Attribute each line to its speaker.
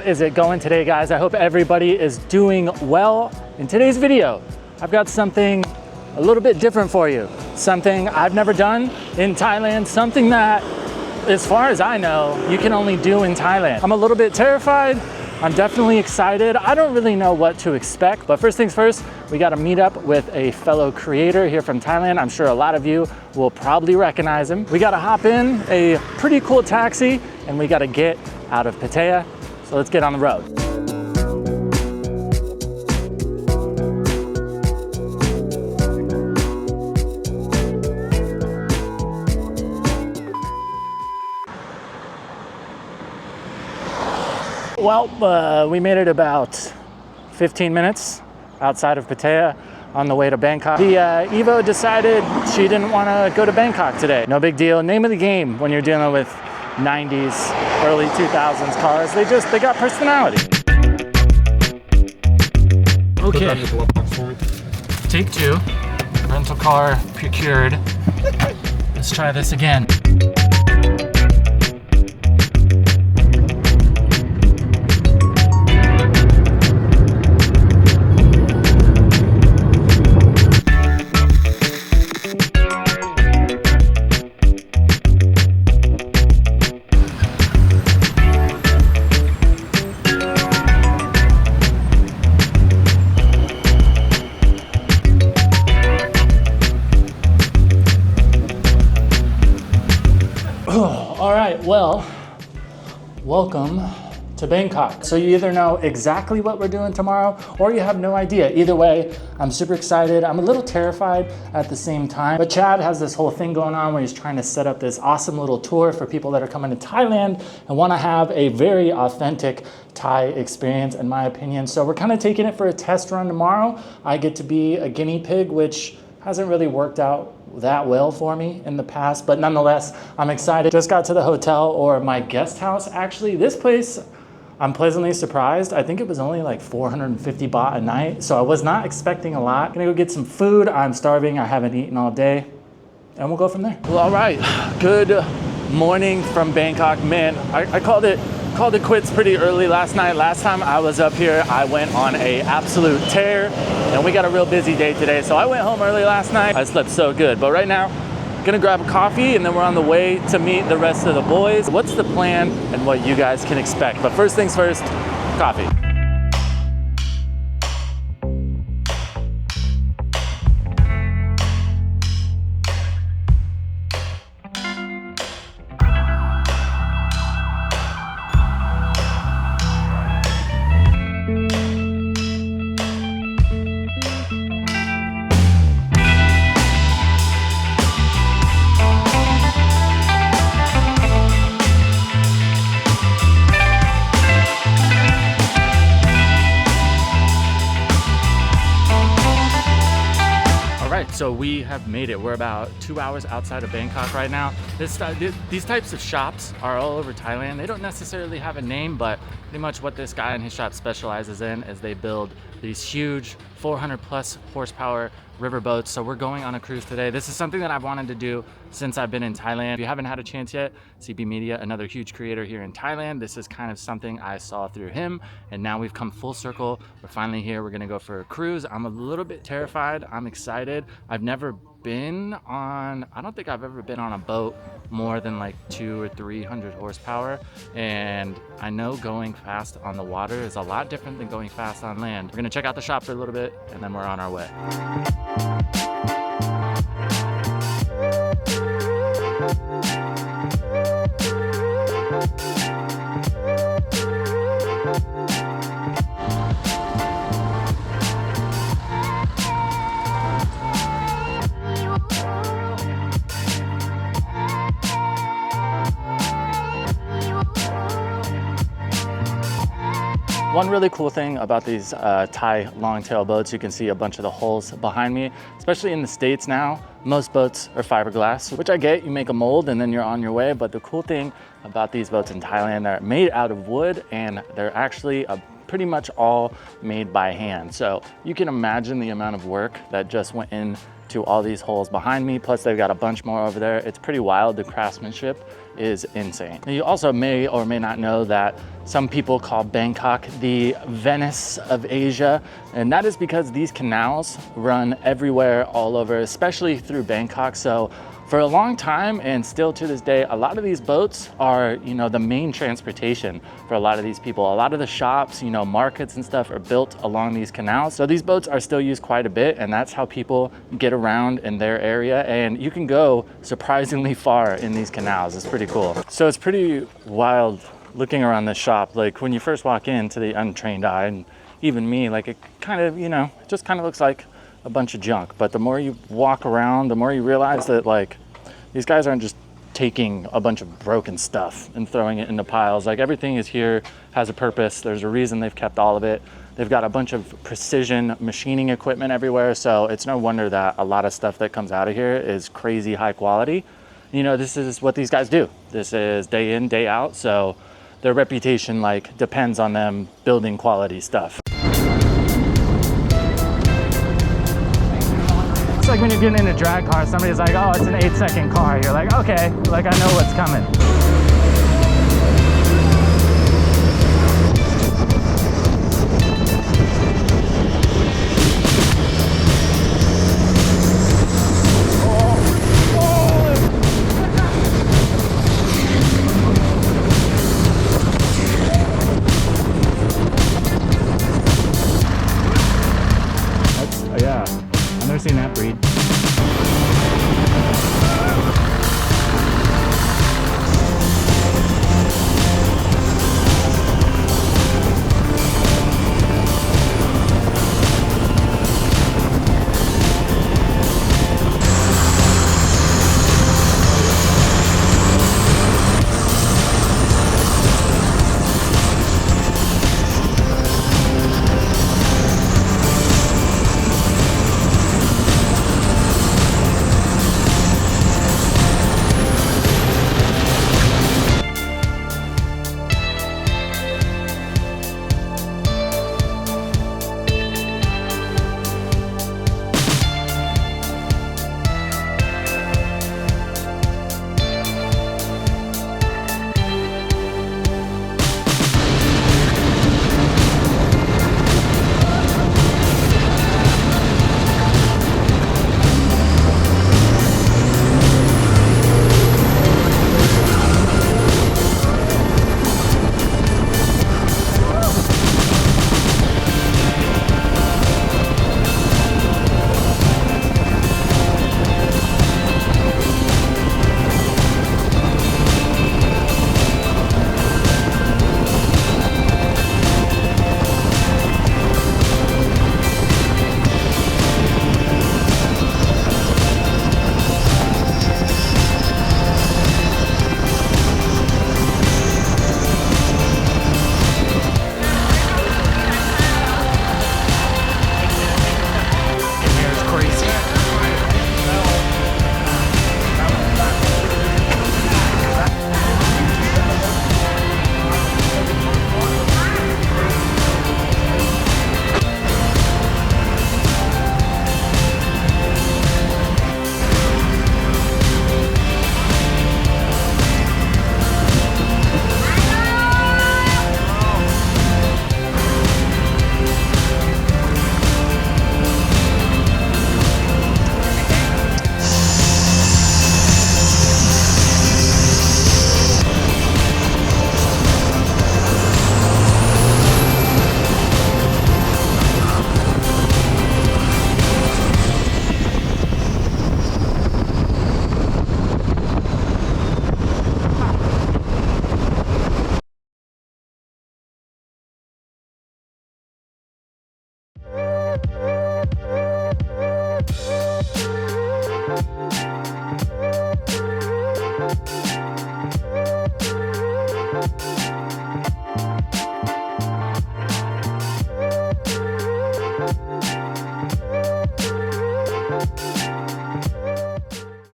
Speaker 1: is it going today, guys? I hope everybody is doing well. In today's video, I've got something a little bit different for you. Something I've never done in Thailand, something that, as far as I know, you can only do in Thailand. I'm a little bit terrified. I'm definitely excited. I don't really know what to expect, but first things first, we got to meet up with a fellow creator here from Thailand. I'm sure a lot of you will probably recognize him. We got to hop in a pretty cool taxi and we got to get out of Pattaya. So let's get on the road. Well, we made it about 15 minutes outside of Pattaya on the way to Bangkok. The Evo decided she didn't want to go to Bangkok today. No big deal. Name of the game when you're dealing with 90s, early 2000s cars. They got personality. Okay. Take two. Rental car procured. Let's try this again. All right, well, welcome to Bangkok. So you either know exactly what we're doing tomorrow or you have no idea. Either way, I'm super excited. I'm a little terrified at the same time. But Chad has this whole thing going on where he's trying to set up this awesome little tour for people that are coming to Thailand and want to have a very authentic Thai experience, in my opinion. So we're kind of taking it for a test run tomorrow. I get to be a guinea pig, which hasn't really worked out that well for me in the past, but nonetheless, I'm excited. Just got to the hotel, or my guest house. Actually, this place, I'm pleasantly surprised. I think it was only like 450 baht a night, so I was not expecting a lot. Gonna go get some food. I'm starving. I haven't eaten all day, and we'll go from there. Well, all right. Good morning from Bangkok. Man, I called it quits pretty early last night. Last time I was up here, I went on a absolute tear, and we got a real busy day today. So I went home early last night. I slept so good, but right now, gonna grab a coffee and then we're on the way to meet the rest of the boys. What's the plan and what you guys can expect? But first things first, coffee. So we have made it. We're about 2 hours outside of Bangkok right now. These types of shops are all over Thailand. They don't necessarily have a name, but pretty much what this guy in his shop specializes in is they build these huge 400 plus horsepower river boats. So we're going on a cruise today. This is something that I've wanted to do since I've been in Thailand. If you haven't had a chance yet, CB Media, another huge creator here in Thailand. This is kind of something I saw through him, and now we've come full circle. We're finally here. We're gonna go for a cruise. I'm a little bit terrified. I'm excited. I've never been on, I don't think I've ever been on a boat more than like 200 or 300 horsepower. And I know going fast on the water is a lot different than going fast on land. We're gonna check out the shop for a little bit and then we're on our way. One really cool thing about these Thai Longtail boats, you can see a bunch of the holes behind me, especially in the States now. Most boats are fiberglass, which I get, you make a mold and then you're on your way. But the cool thing about these boats in Thailand, they're made out of wood and they're actually pretty much all made by hand. So you can imagine the amount of work that just went into all these holes behind me. Plus they've got a bunch more over there. It's pretty wild. The craftsmanship is insane. You also may or may not know that some people call Bangkok the Venice of Asia, and that is because these canals run everywhere, all over, especially through Bangkok. So for a long time, and still to this day, a lot of these boats are, you know, the main transportation for a lot of these people. A lot of the shops, you know, markets and stuff are built along these canals. So these boats are still used quite a bit, and that's how people get around in their area. And you can go surprisingly far in these canals. It's pretty cool. So it's pretty wild looking around this shop. Like when you first walk in, to the untrained eye, and even me, like it kind of, you know, it just kind of looks like a bunch of junk. But the more you walk around, the more you realize that like these guys aren't just taking a bunch of broken stuff and throwing it into piles. Like everything is here, has a purpose. There's a reason they've kept all of it. They've got a bunch of precision machining equipment everywhere. So it's no wonder that a lot of stuff that comes out of here is crazy high quality. You know, this is what these guys do. This is day in, day out. So their reputation like depends on them building quality stuff. It's like when you're getting in a drag car, somebody's like, oh, it's an 8-second car. You're like, okay, like I know what's coming.